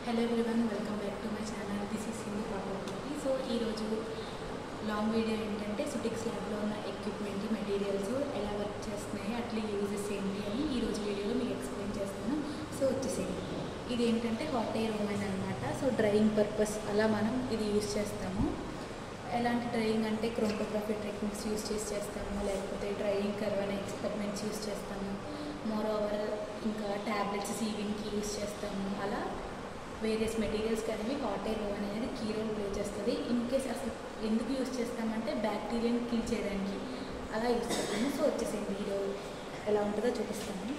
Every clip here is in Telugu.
Hello everyone, welcome back to my channel. This is Sindhu పాపకి. సో ఈరోజు లాంగ్ వీడియో ఏంటంటే సుటిక్స్ ల్యాబ్లో ఉన్న ఎక్విప్మెంట్, మెటీరియల్స్ ఎలా వర్క్ చేస్తున్నాయి, అట్లా యూజెస్ ఏంటి అని ఈరోజు వీడియోలో మీకు ఎక్స్ప్లెయిన్ చేస్తాను. సో వచ్చేసేయండి. ఇది ఏంటంటే హాట్ ఎయిర్ ఓవెన్ అనమాట. సో డ్రైయింగ్ పర్పస్ అలా మనం ఇది యూజ్ చేస్తాము. ఎలాంటి డ్రైయింగ్ అంటే క్రోమటోగ్రఫీ టెక్నిక్స్ యూజ్ చేస్తాము, లేకపోతే డ్రైయింగ్ కర్వ్ అనే ఎక్స్పెరిమెంట్స్ యూజ్ చేస్తాము. మోర్ ఓవర్ ఇంకా ట్యాబ్లెట్స్ సీవింగ్కి యూజ్ చేస్తాము. అలా వేరియస్ మెటీరియల్స్కి అనేవి హాట్ ఎయిర్ ఓవెన్ అనేది కీ రోల్ ప్లే చేస్తుంది. ఇన్ కేస్ అసలు ఎందుకు యూజ్ చేస్తామంటే బ్యాక్టీరియాని కిల్ చేయడానికి అలా యూజ్ చేస్తాము. సో వచ్చేసేయండి, వీడియో ఎలా ఉంటుందో చూపిస్తాను.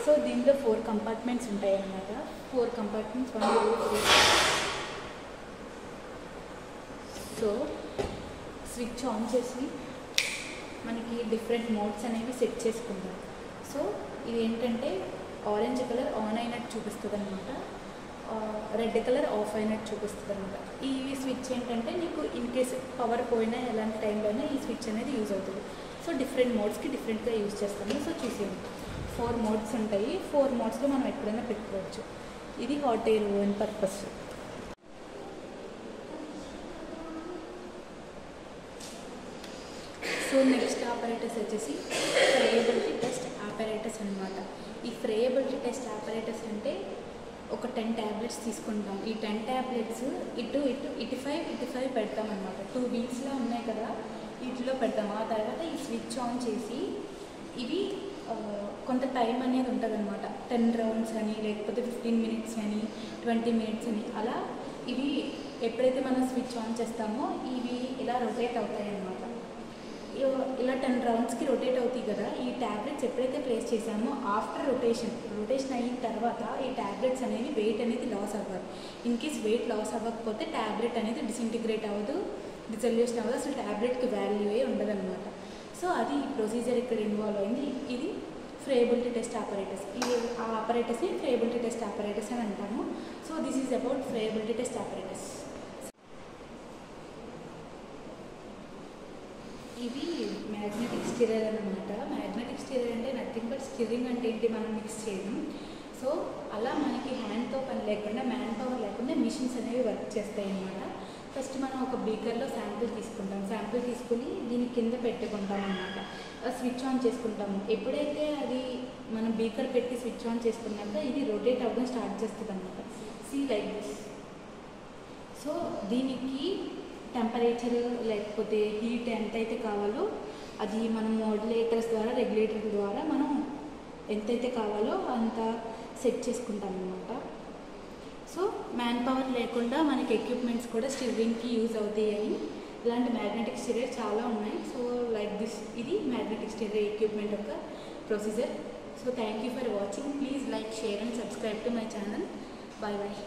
సో దీంట్లో 4 కంపార్ట్మెంట్స్ ఉంటాయి అన్నమాట. 4 కంపార్ట్మెంట్స్ 1 2 3. సో స్విచ్ ఆన్ చేసి మనకి డిఫరెంట్ మోడ్స్ అనేవి సెట్ చేసుకుంటాం. సో ఇది ఏంటంటే ఆరెంజ్ కలర్ ఆన్ అయినట్టు చూపిస్తుంది అనమాట, రెడ్ కలర్ ఆఫ్ అయినట్టు చూపిస్తుంది అనమాట. ఈ స్విచ్ ఏంటంటే నీకు ఇన్ కేస్ పవర్ పోయినా ఎలాంటి టైంలో అయినా ఈ స్విచ్ అనేది యూజ్ అవుతుంది. సో డిఫరెంట్ మోడ్స్కి డిఫరెంట్గా యూజ్ చేస్తాము. సో చూసేయండి, 4 మోడ్స్ ఉంటాయి. 4 మోడ్స్లో మనం ఎక్కడైనా పెట్టుకోవచ్చు. ఇది hot air oven purpose. So next operators వచ్చేసి ఫ్రేయబిలిటీ టెస్ట్ ఆపరేటర్స్ అనమాట. ఈ ఫ్రేయబిలిటీ టెస్ట్ ఆపరేటర్స్ అంటే ఒక 10 ట్యాబ్లెట్స్ తీసుకుంటాం. ఈ 10 ట్యాబ్లెట్స్ ఇటు 5 పెడతాం అనమాట. 2 వీల్స్లో ఉన్నాయి కదా, వీటిలో పెడతాం. ఆ తర్వాత ఈ స్విచ్ ఆన్ చేసి ఇవి కొంత టైం అనేది ఉంటుంది అనమాట. 10 రౌండ్స్ అని, లేకపోతే 15 మినిట్స్ అని, 20 మినిట్స్ అని. అలా ఇవి ఎప్పుడైతే మనం స్విచ్ ఆన్ చేస్తామో ఇవి ఇలా రొటేట్ అవుతాయి అన్నమాట. ఇలా 10 రౌండ్స్కి రొటేట్ అవుతాయి కదా. ఈ ట్యాబ్లెట్స్ ఎప్పుడైతే ప్లేస్ చేసామో ఆఫ్టర్ రొటేషన్ అయిన తర్వాత ఈ ట్యాబ్లెట్స్ అనేవి వెయిట్ అనేది లాస్ అవ్వాలి. ఇన్ కేస్ వెయిట్ లాస్ అవ్వకపోతే ట్యాబ్లెట్ అనేది డిసింటిగ్రేట్ అవ్వదు, డిసల్యూషన్ అవ్వదు, అసలు ట్యాబ్లెట్కి వాల్యూయే ఉండదు అనమాట. సో అది ఈ ప్రొసీజర్ ఇక్కడ ఇన్వాల్వ్ అయింది. ఇది ఫ్రేయబిలిటీ టెస్ట్ ఆపరేటర్స్. ఇది ఆ ఆపరేటర్స్ని ఫ్రేయబిలిటీ టెస్ట్ ఆపరేటర్స్ అని అంటాము. So this is about friability test operators. ఇది మ్యాగ్నెటిక్ స్టిరర్ అనమాట. మ్యాగ్నెటిక్ స్టిరర్ అంటే నథింగ్ బట్ స్టిరింగ్ అంటే ఏంటి, మనం మిక్స్ చేయడం. సో అలా మనకి హ్యాండ్తో పని లేకుండా, మ్యాన్ పవర్ లేకుండా మిషన్స్ అనేవి వర్క్ చేస్తాయి అన్నమాట. ఫస్ట్ మనం ఒక బీకర్లో శాంపిల్ తీసుకుంటాం. శాంపిల్ తీసుకుని దీని కింద పెట్టుకుంటాం అన్నమాట. స్విచ్ ఆన్ చేసుకుంటాము. ఎప్పుడైతే అది మనం బీకర్ పెట్టి స్విచ్ ఆన్ చేసుకున్నాక ఇది రొటేట్ అవ్వడం స్టార్ట్ చేస్తుంది అన్నమాట. See like this. సో దీనికి టెంపరేచర్ లేకపోతే హీట్ ఎంతైతే కావాలో అది మనం మోడ్యులేటర్స్ ద్వారా, రెగ్యులేటర్ ద్వారా మనం ఎంతైతే కావాలో అంత సెట్ చేసుకుంటాం అన్నమాట. సో మ్యాన్ పవర్ లేకుండా మనకి ఎక్విప్మెంట్స్ కూడా స్టిర్రింగ్కి యూజ్ అవుతాయి అని ఇలాంటి మ్యాగ్నెటిక్ స్టిర్రర్ చాలా ఉన్నాయి. సో లైక్ దిస్, ఇది మ్యాగ్నెటిక్ స్టిర్రర్ ఎక్విప్మెంట్ యొక్క procedure. So thank you for watching. Please like, share and subscribe to my channel. Bye bye.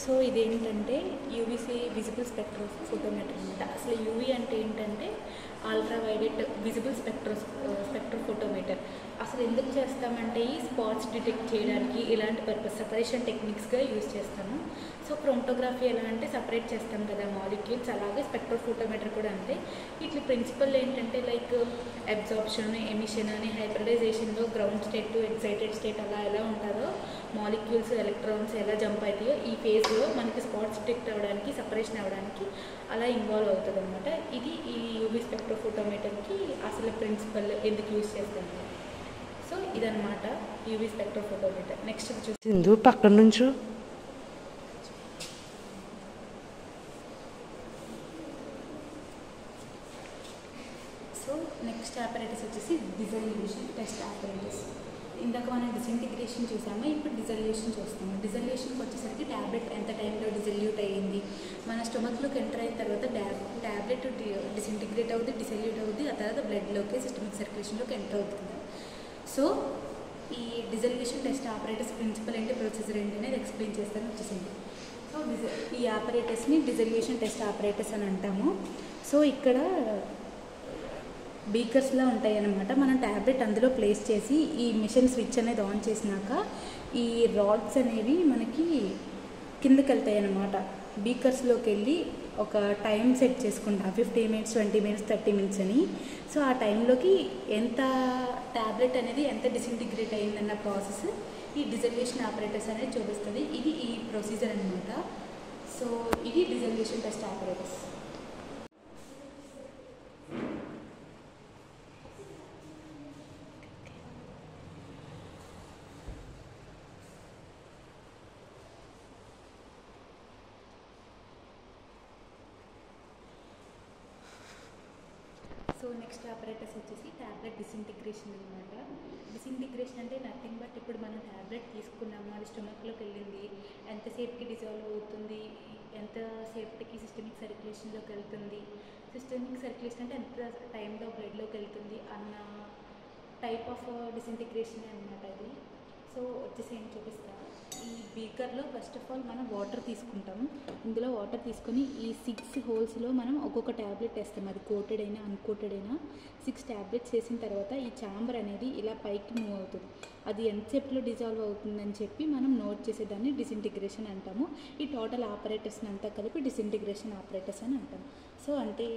So ఇదేంటంటే యూవీసీ విజిబుల్ స్పెక్ట్రో ఫోటోమీటర్ అనమాట. అసలు యూవీ అంటే ఏంటంటే ultraviolet visible spectrophotometer. అసలు ఎందుకు చేస్తామంటే ఈ స్పాట్స్ డిటెక్ట్ చేయడానికి, ఇలాంటి పర్పస్ సపరేషన్ టెక్నిక్స్గా యూజ్ చేస్తాము. సో క్రోమటోగ్రఫీ ఎలా అంటే సపరేట్ చేస్తాం కదా మాలిక్యూల్స్, అలాగే స్పెక్ట్రో ఫోటోమీటర్ కూడా అంతే. వీటి ప్రిన్సిపల్ ఏంటంటే లైక్ అబ్జార్ప్షన్, ఎమిషన్ అని, హైబ్రిడైజేషన్లో ground state to excited state అలా ఎలా ఉంటుందో మాలిక్యూల్స్, ఎలక్ట్రాన్స్ ఎలా జంప్ అవుతాయో ఈ ఫేజ్లో మనకి స్పాట్స్ డిటెక్ట్ అవ్వడానికి, సపరేషన్ అవ్వడానికి అలా ఇన్వాల్వ్ అవుతుంది అనమాట. ఇది ఈ యూవీ స్పెక్ట్రో ఫోటోమీటర్కి అసలు ప్రిన్సిపల్ ఎందుకు యూజ్ చేస్తాము. సో ఇదన్నమాట UV spectro photometer. Next Sindhu పక్కన నుంచి. సో నెక్స్ట్ ఆపరేటర్స్ వచ్చేసి డిసల్యూషన్ టెస్ట్ ఆపరేటర్స్. ఇందాక మనం డిసింటిగ్రేషన్ చూసాము, ఇప్పుడు డిసల్యూషన్ చూస్తాము. డిసల్యూషన్కి వచ్చేసరికి ట్యాబ్లెట్ ఎంత టైంలో డిసల్యూట్ అయ్యింది, మన స్టొమక్లోకి ఎంటర్ అయిన తర్వాత ట్యాబ్లెట్ డిసింటిగ్రేట్ అవుతుంది, డిసల్యూట్ అవుతుంది, ఆ తర్వాత బ్లడ్లోకి సిస్టమిక్ సర్క్యులేషన్లోకి ఎంటర్ అవుతుంది. సో ఈ డిసల్యూషన్ టెస్ట్ ఆపరేటర్స్ ప్రిన్సిపల్ ఏంటి, ప్రొసీజర్ ఏంటి అనేది ఎక్స్ప్లెయిన్ చేస్తాను. వచ్చేసింది. సో ఈ ఆపరేటర్స్ని డిసల్యూషన్ టెస్ట్ ఆపరేటర్స్ అని అంటాము. సో ఇక్కడ బీకర్స్లా ఉంటాయి అన్నమాట. మనం ట్యాబ్లెట్ అందులో ప్లేస్ చేసి ఈ మిషన్ స్విచ్ అనేది ఆన్ చేసినాక ఈ రాడ్స్ అనేవి మనకి కిందకి వెళ్తాయి అన్నమాట. బీకర్స్లోకి వెళ్ళి ఒక టైం సెట్ చేసుకుంటాం, 15 మినిట్స్, 20 మినిట్స్, 30 మినిట్స్ అని. సో ఆ టైంలోకి ఎంత ట్యాబ్లెట్ అనేది ఎంత డిసింటిగ్రేట్ అయిందన్న ప్రాసెస్ ఈ డిజల్యూషన్ ఆపరేటర్స్ అనేది చూపిస్తుంది. ఇది ఈ ప్రొసీజర్ అనమాట. సో ఇది dissolution test operators. So next operators వచ్చేసి ట్యాబ్లెట్ డిసింటిగ్రేషన్ అనమాట. డిసింటిగ్రేషన్ అంటే నథింగ్ బట్ ఇప్పుడు మనం ట్యాబ్లెట్ తీసుకున్నాము, అది స్టొమక్లోకి వెళ్ళింది, ఎంతసేపుకి డిజాల్వ్ అవుతుంది, ఎంతసేపటికి సిస్టమిక్ సర్క్యులేషన్లోకి వెళ్తుంది, సిస్టమిక్ సర్క్యులేషన్ అంటే ఎంత టైంలో బ్లడ్లోకి వెళ్తుంది అన్న టైప్ ఆఫ్ డిసింటిగ్రేషన్ అనమాట అది. సో వచ్చేసి ఏం చూపిస్తాను, ఈ బీకర్లో ఫస్ట్ ఆఫ్ ఆల్ మనం వాటర్ తీసుకుంటాము. ఇందులో వాటర్ తీసుకొని ఈ 6 హోల్స్లో మనం ఒక్కొక్క ట్యాబ్లెట్ వేస్తాం, అది కోటెడ్ అయినా అన్కోటెడ్ అయినా. 6 ట్యాబ్లెట్స్ వేసిన తర్వాత ఈ ఛాంబర్ అనేది ఇలా పైకి మూవ్ అవుతుంది. అది ఎంతసేపులో డిజాల్వ్ అవుతుందని చెప్పి మనం నోట్ చేసేదాన్ని డిసింటిగ్రేషన్ అంటాము. ఈ టోటల్ ఆపరేటర్స్ని అంతా కలిపి డిసింటిగ్రేషన్ ఆపరేటర్స్ అని అంటాం. సో అంటే